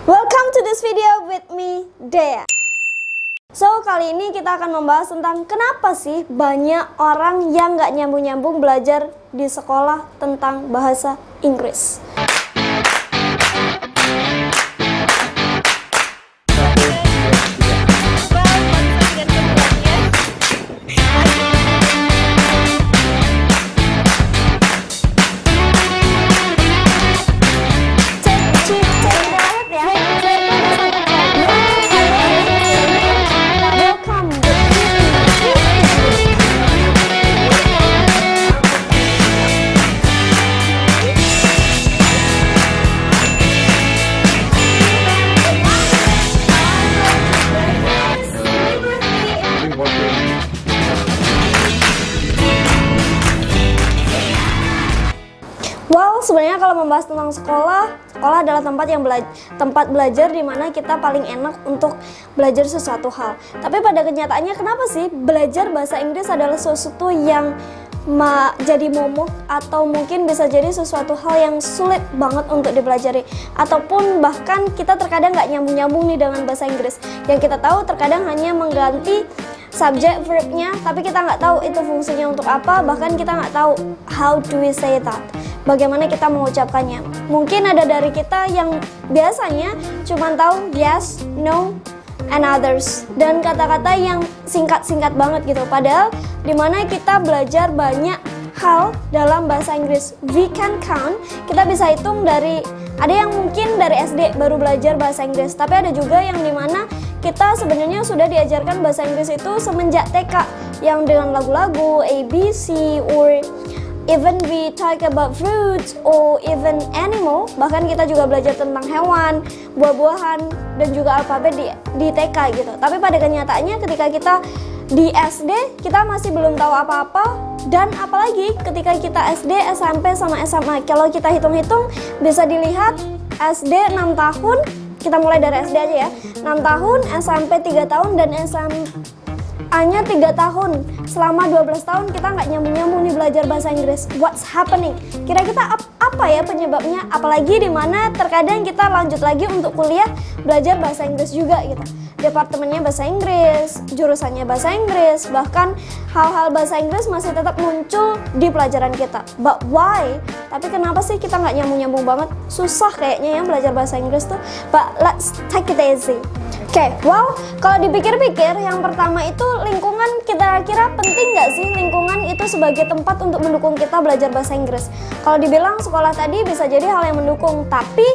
Welcome to this video with me, Dea. So, kali ini kita akan membahas tentang kenapa sih banyak orang yang nggak nyambung-nyambung belajar di sekolah tentang bahasa Inggris. Sebenarnya kalau membahas tentang sekolah adalah tempat belajar di mana kita paling enak untuk belajar sesuatu hal. Tapi pada kenyataannya kenapa sih belajar bahasa Inggris adalah sesuatu yang jadi momok, atau mungkin bisa jadi sesuatu hal yang sulit banget untuk dipelajari, ataupun bahkan kita terkadang nggak nyambung-nyambung nih dengan bahasa Inggris. Yang kita tahu terkadang hanya mengganti subjek verbnya, tapi kita nggak tahu itu fungsinya untuk apa, bahkan kita nggak tahu how do we say that, bagaimana kita mengucapkannya. Mungkin ada dari kita yang biasanya cuma tahu yes, no, and others, dan kata-kata yang singkat-singkat banget gitu. Padahal dimana kita belajar banyak hal dalam bahasa Inggris. We can count, kita bisa hitung dari, ada yang mungkin dari SD baru belajar bahasa Inggris, tapi ada juga yang dimana kita sebenarnya sudah diajarkan bahasa Inggris itu semenjak TK, yang dengan lagu-lagu, ABC, or even we talk about fruits or even animal. Bahkan kita juga belajar tentang hewan, buah-buahan, dan juga alfabet di TK gitu. Tapi pada kenyataannya ketika kita di SD, kita masih belum tahu apa-apa. Dan apalagi ketika kita SD, SMP, sama SMA, kalau kita hitung-hitung bisa dilihat SD 6 tahun, kita mulai dari SD aja ya, 6 tahun, SMP 3 tahun, dan SMA-nya 3 tahun. Selama 12 tahun kita nggak nyambung-nyambung nih belajar bahasa Inggris. What's happening? Kira-kira apa ya penyebabnya? Apalagi dimana terkadang kita lanjut lagi untuk kuliah belajar bahasa Inggris juga gitu. Departemennya bahasa Inggris, jurusannya bahasa Inggris, bahkan hal-hal bahasa Inggris masih tetap muncul di pelajaran kita. But why? Tapi kenapa sih kita nggak nyambung-nyambung banget? Susah kayaknya ya belajar bahasa Inggris tuh. But let's take it easy. Oke, well, kalau dipikir-pikir, yang pertama itu lingkungan. Kira-kira penting nggak sih lingkungan itu sebagai tempat untuk mendukung kita belajar bahasa Inggris? Kalau dibilang sekolah tadi bisa jadi hal yang mendukung, tapi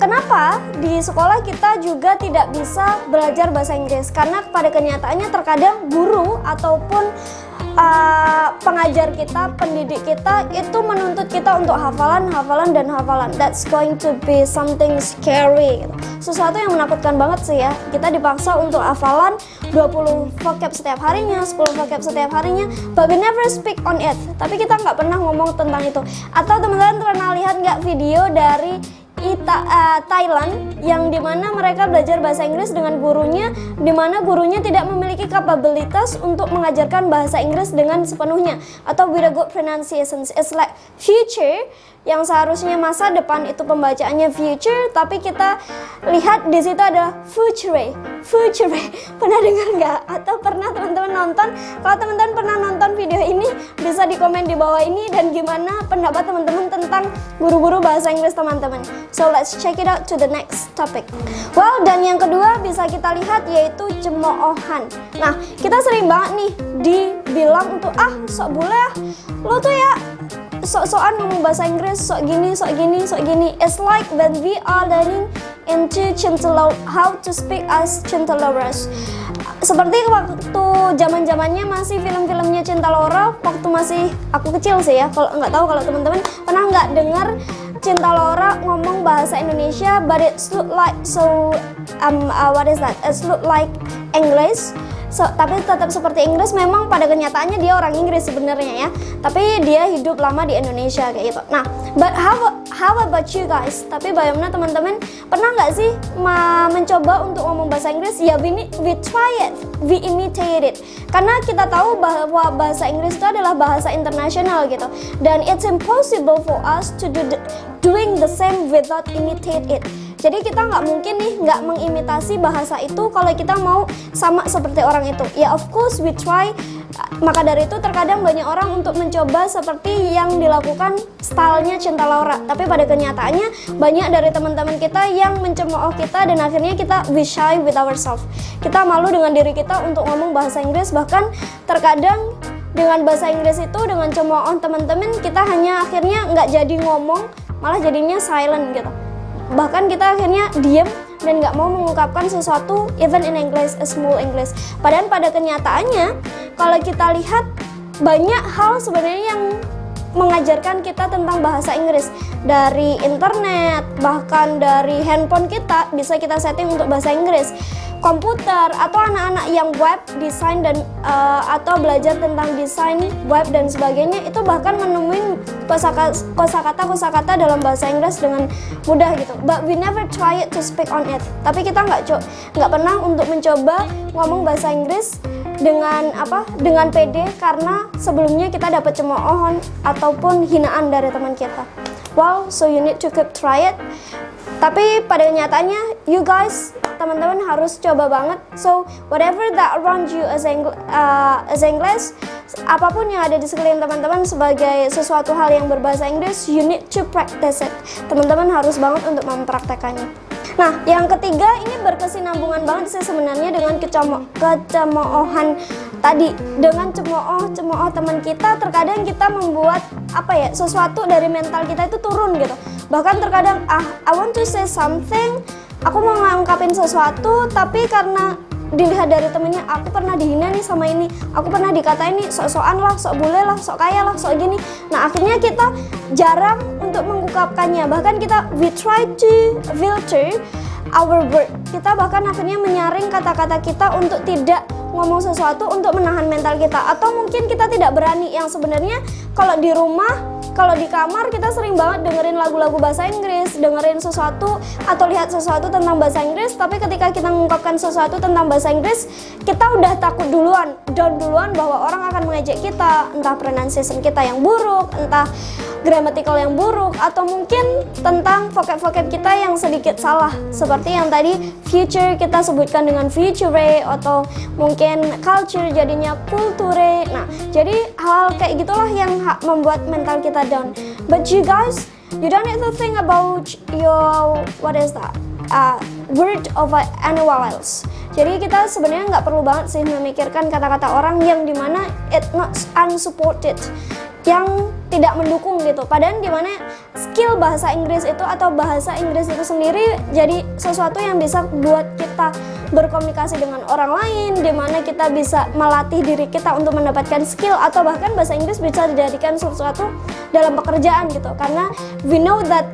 kenapa di sekolah kita juga tidak bisa belajar bahasa Inggris? Karena pada kenyataannya terkadang guru ataupun pengajar kita, pendidik kita itu menuntut kita untuk hafalan. That's going to be something scary gitu. Sesuatu yang menakutkan banget sih ya. Kita dipaksa untuk hafalan 20 vocab setiap harinya, 10 vocab setiap harinya, but we never speak on it. Tapi kita nggak pernah ngomong tentang itu. Atau teman-teman pernah lihat nggak video dari Thailand yang dimana mereka belajar bahasa Inggris dengan gurunya, dimana gurunya tidak memiliki kapabilitas untuk mengajarkan bahasa Inggris dengan sepenuhnya atau with a good pronunciation. It's like future, yang seharusnya masa depan itu pembacaannya future, tapi kita lihat di situ ada future. Pernah dengar nggak? Atau pernah teman-teman nonton? Kalau teman-teman pernah nonton video ini, bisa di komen di bawah ini, dan gimana pendapat teman-teman tentang guru-guru bahasa Inggris teman-teman. So let's check it out to the next topic. Well, dan yang kedua bisa kita lihat yaitu cemoohan. Nah, kita sering banget nih dibilang untuk sok bule, lo tuh ya sok-sokan ngomong bahasa Inggris, sok gini. It's like when we are learning into how to speak as Cinta Laura. Seperti waktu zaman-zamannya masih film-filmnya Cinta Laura, waktu masih aku kecil sih ya. Kalau nggak tahu kalau teman-teman pernah nggak dengar Cinta Laura ngomong bahasa Indonesia, but it look like it look like English. Tapi tetap seperti Inggris. Memang pada kenyataannya dia orang Inggris sebenarnya ya, tapi dia hidup lama di Indonesia kayak gitu. Nah, but how about you guys? Tapi bagaimana teman-teman, pernah nggak sih mencoba untuk ngomong bahasa Inggris? Ya, we try it, we imitate it. Karena kita tahu bahwa bahasa Inggris itu adalah bahasa internasional gitu, dan it's impossible for us to doing the same without imitate it. Jadi kita nggak mungkin nih nggak mengimitasi bahasa itu kalau kita mau sama seperti orang itu. Ya of course we try. Maka dari itu terkadang banyak orang untuk mencoba seperti yang dilakukan stylenya Cinta Laura. Tapi pada kenyataannya banyak dari teman-teman kita yang mencemooh kita dan akhirnya kita we shy with ourselves. Kita malu dengan diri kita untuk ngomong bahasa Inggris, bahkan terkadang dengan bahasa Inggris itu dengan cemooh teman-teman kita hanya akhirnya nggak jadi ngomong, malah jadinya silent gitu. Bahkan kita akhirnya diem dan nggak mau mengungkapkan sesuatu even in English, a small English. Padahal pada kenyataannya kalau kita lihat banyak hal sebenarnya yang mengajarkan kita tentang bahasa Inggris. Dari internet, bahkan dari handphone kita bisa kita setting untuk bahasa Inggris. Komputer atau anak-anak yang web design dan atau belajar tentang desain web dan sebagainya itu bahkan menemukan kosakata dalam bahasa Inggris dengan mudah gitu. But we never try it to speak on it. Tapi kita nggak pernah untuk mencoba ngomong bahasa Inggris dengan pede karena sebelumnya kita dapat cemoohan ataupun hinaan dari teman kita. Wow, so you need to keep try it. Tapi pada kenyataannya, you guys, teman-teman harus coba banget. So whatever that around you as English, apapun yang ada di sekeliling teman-teman sebagai sesuatu hal yang berbahasa Inggris, you need to practice it. Teman-teman harus banget untuk mempraktekannya. Nah, yang ketiga ini berkesinambungan banget sih sebenarnya dengan kecemoohan tadi. Dengan cemooh teman kita, terkadang kita membuat sesuatu dari mental kita itu turun gitu. Bahkan terkadang I want to say something, aku mau ngungkapin sesuatu, tapi karena dilihat dari temennya, aku pernah dihina nih sama ini, aku pernah dikatain nih sok-sokan lah, sok bule lah, sok kaya lah, sok gini. Nah akhirnya kita jarang untuk mengungkapkannya. Bahkan kita we try to filter our word. Kita bahkan akhirnya menyaring kata-kata kita untuk tidak ngomong sesuatu untuk menahan mental kita. Atau mungkin kita tidak berani, yang sebenarnya kalau di rumah, kalau di kamar kita sering banget dengerin lagu-lagu bahasa Inggris, dengerin sesuatu atau lihat sesuatu tentang bahasa Inggris, tapi ketika kita mengungkapkan sesuatu tentang bahasa Inggris, kita udah takut duluan, down duluan bahwa orang akan mengejek kita, entah pronunciation kita yang buruk, entah grammatical yang buruk, atau mungkin tentang vocab-vocab kita yang sedikit salah, seperti yang tadi future kita sebutkan dengan future, atau mungkin culture jadinya culture. Nah, jadi hal kayak gitulah yang membuat mental kita down. But you guys, you don't need to think about your word of anyone else. Jadi kita sebenarnya nggak perlu banget sih memikirkan kata-kata orang yang dimana it not unsupported, yang tidak mendukung gitu. Padahal dimana skill bahasa Inggris itu atau bahasa Inggris itu sendiri jadi sesuatu yang bisa buat kita berkomunikasi dengan orang lain, dimana kita bisa melatih diri kita untuk mendapatkan skill, atau bahkan bahasa Inggris bisa dijadikan sesuatu dalam pekerjaan gitu. Karena we know that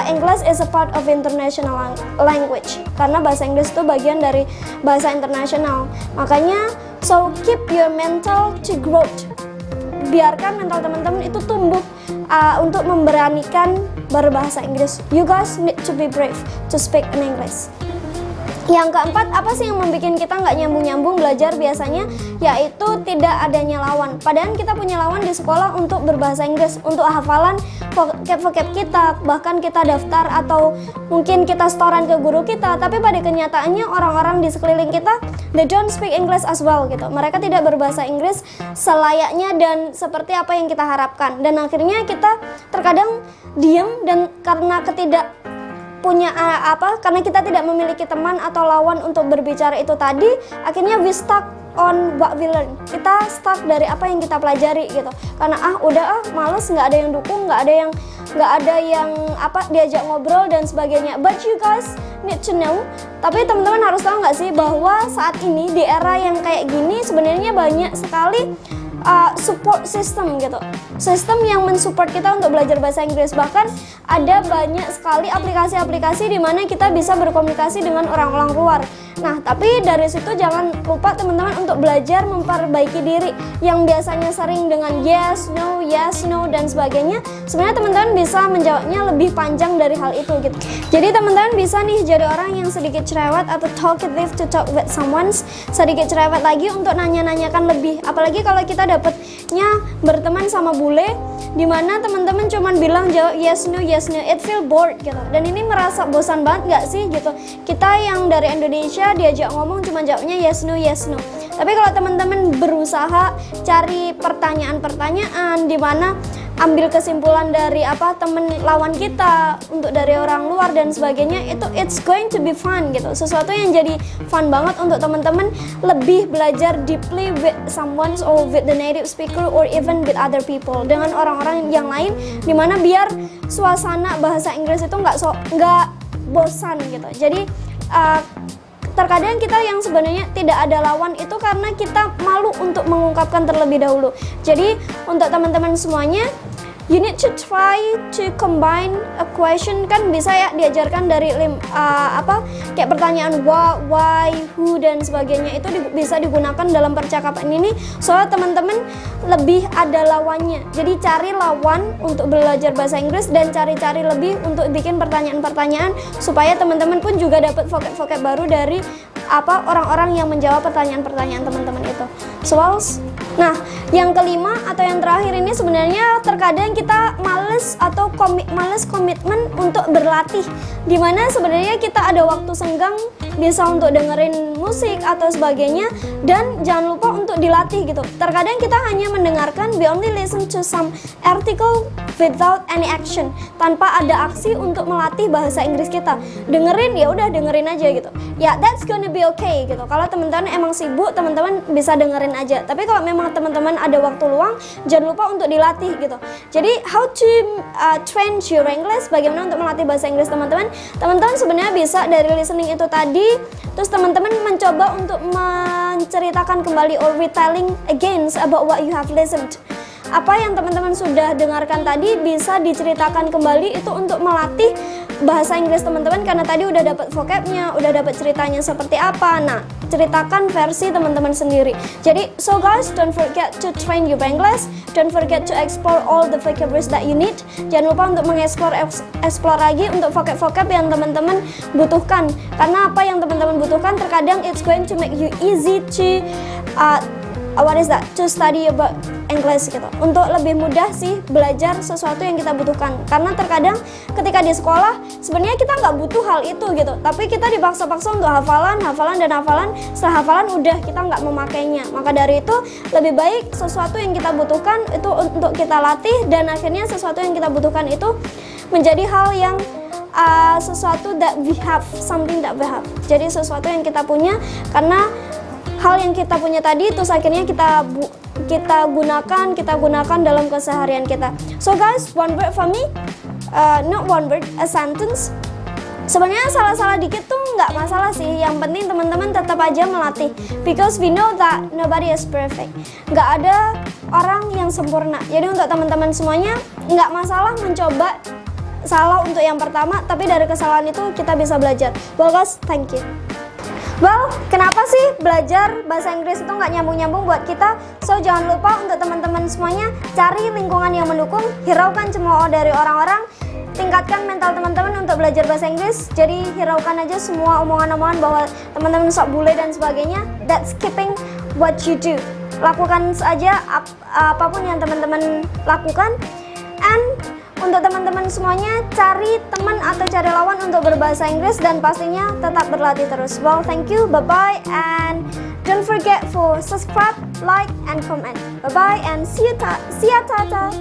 English is a part of international language, karena bahasa Inggris itu bagian dari bahasa internasional. Makanya so keep your mental to grow. Biarkan mental teman-teman itu tumbuh untuk memberanikan berbahasa Inggris. You guys need to be brave to speak in English. Yang keempat, apa sih yang membuat kita nggak nyambung-nyambung belajar biasanya? Yaitu tidak adanya lawan. Padahal kita punya lawan di sekolah untuk berbahasa Inggris, untuk hafalan vocab kita, bahkan kita daftar atau mungkin kita setoran ke guru kita. Tapi pada kenyataannya orang-orang di sekeliling kita, they don't speak English as well gitu. Mereka tidak berbahasa Inggris selayaknya dan seperti apa yang kita harapkan. Dan akhirnya kita terkadang diam, dan karena karena kita tidak memiliki teman atau lawan untuk berbicara itu tadi, akhirnya we stuck on what we learn. Kita stuck dari apa yang kita pelajari gitu. Karena males, nggak ada yang dukung, nggak ada yang diajak ngobrol dan sebagainya. But you guys need to know. Tapi teman-teman harus tahu nggak sih bahwa saat ini di era yang kayak gini sebenarnya banyak sekali support system gitu, sistem yang mensupport kita untuk belajar bahasa Inggris. Bahkan ada banyak sekali aplikasi-aplikasi di mana kita bisa berkomunikasi dengan orang-orang luar. Nah, tapi dari situ jangan lupa teman-teman untuk belajar memperbaiki diri. Yang biasanya sering dengan yes, no, dan sebagainya, sebenarnya teman-teman bisa menjawabnya lebih panjang dari hal itu gitu. Jadi teman-teman bisa nih jadi orang yang sedikit cerewet atau talkative to talk with someone, sedikit cerewet lagi untuk nanya-nanyakan lebih. Apalagi kalau kita dapetnya berteman sama bule, dimana teman-teman cuman bilang jawab yes no, it feel bored gitu. Dan ini merasa bosan banget gak sih gitu? Kita yang dari Indonesia diajak ngomong cuma jawabnya yes no. Tapi kalau teman-teman berusaha cari pertanyaan-pertanyaan dimana ambil kesimpulan dari apa temen lawan kita, untuk dari orang luar dan sebagainya, itu it's going to be fun gitu. Sesuatu yang jadi fun banget untuk teman-teman lebih belajar deeply with someone or with the native speaker or even with other people, dengan orang-orang yang lain, dimana biar suasana bahasa Inggris itu nggak bosan gitu. Jadi terkadang kita yang sebenarnya tidak ada lawan itu karena kita malu untuk mengungkapkan terlebih dahulu. Jadi untuk teman-teman semuanya, you need to try to combine a question, kan bisa ya diajarkan dari kayak pertanyaan what, why, who dan sebagainya, itu bisa digunakan dalam percakapan ini soalnya teman-teman lebih ada lawannya. Jadi cari lawan untuk belajar bahasa Inggris dan cari-cari lebih untuk bikin pertanyaan-pertanyaan supaya teman-teman pun juga dapat vocab-vocab baru dari orang-orang yang menjawab pertanyaan-pertanyaan teman-teman itu. Nah, yang kelima atau yang terakhir ini sebenarnya terkadang kita males komitmen untuk berlatih, dimana sebenarnya kita ada waktu senggang bisa untuk dengerin musik atau sebagainya, dan jangan lupa untuk dilatih gitu. Terkadang kita hanya mendengarkan, we only listen to some article without any action, tanpa ada aksi untuk melatih bahasa Inggris kita. Dengerin ya udah, dengerin aja gitu. Ya, that's gonna be okay gitu. Kalau teman-teman emang sibuk, teman-teman bisa dengerin aja. Tapi kalau memang teman-teman ada waktu luang, jangan lupa untuk dilatih gitu. Jadi how to train your English, bagaimana untuk melatih bahasa Inggris teman-teman? Teman-teman sebenarnya bisa dari listening itu tadi, terus teman-teman mencoba untuk menceritakan kembali or retelling again about what you have listened. Apa yang teman-teman sudah dengarkan tadi bisa diceritakan kembali, itu untuk melatih bahasa Inggris teman-teman, karena tadi udah dapat vocabnya, udah dapat ceritanya seperti apa. Nah, ceritakan versi teman-teman sendiri. Jadi, so guys, don't forget to train your English, don't forget to explore all the vocabularies that you need. Jangan lupa untuk mengeksplor lagi untuk vocab-vocab yang teman-teman butuhkan. Karena apa yang teman-teman butuhkan terkadang it's going to make you easy to to study about English gitu. Untuk lebih mudah sih belajar sesuatu yang kita butuhkan. Karena terkadang ketika di sekolah sebenarnya kita nggak butuh hal itu gitu, tapi kita dipaksa-paksa untuk hafalan. Setelah hafalan udah kita nggak memakainya. Maka dari itu lebih baik sesuatu yang kita butuhkan itu untuk kita latih, dan akhirnya sesuatu yang kita butuhkan itu menjadi hal yang sesuatu that we have, something that we have. Jadi sesuatu yang kita punya, karena hal yang kita punya tadi terus akhirnya kita gunakan dalam keseharian kita. So guys, one word for me, not one word, a sentence. Sebenarnya salah-salah dikit tuh nggak masalah sih, yang penting teman-teman tetap aja melatih, because we know that nobody is perfect. Nggak ada orang yang sempurna. Jadi untuk teman-teman semuanya nggak masalah mencoba salah untuk yang pertama, tapi dari kesalahan itu kita bisa belajar. Well guys, thank you. Well, kenapa sih belajar bahasa Inggris itu nggak nyambung-nyambung buat kita? So, jangan lupa untuk teman-teman semuanya cari lingkungan yang mendukung, hiraukan cemooh dari orang-orang, tingkatkan mental teman-teman untuk belajar bahasa Inggris. Jadi, hiraukan aja semua omongan-omongan bahwa teman-teman sok bule dan sebagainya. That's keeping what you do. Lakukan saja apapun yang teman-teman lakukan. And untuk teman-teman semuanya, cari teman atau cari lawan untuk berbahasa Inggris, dan pastinya tetap berlatih terus. Well, thank you, bye-bye, and don't forget for subscribe, like, and comment. Bye-bye, and see ya, tata.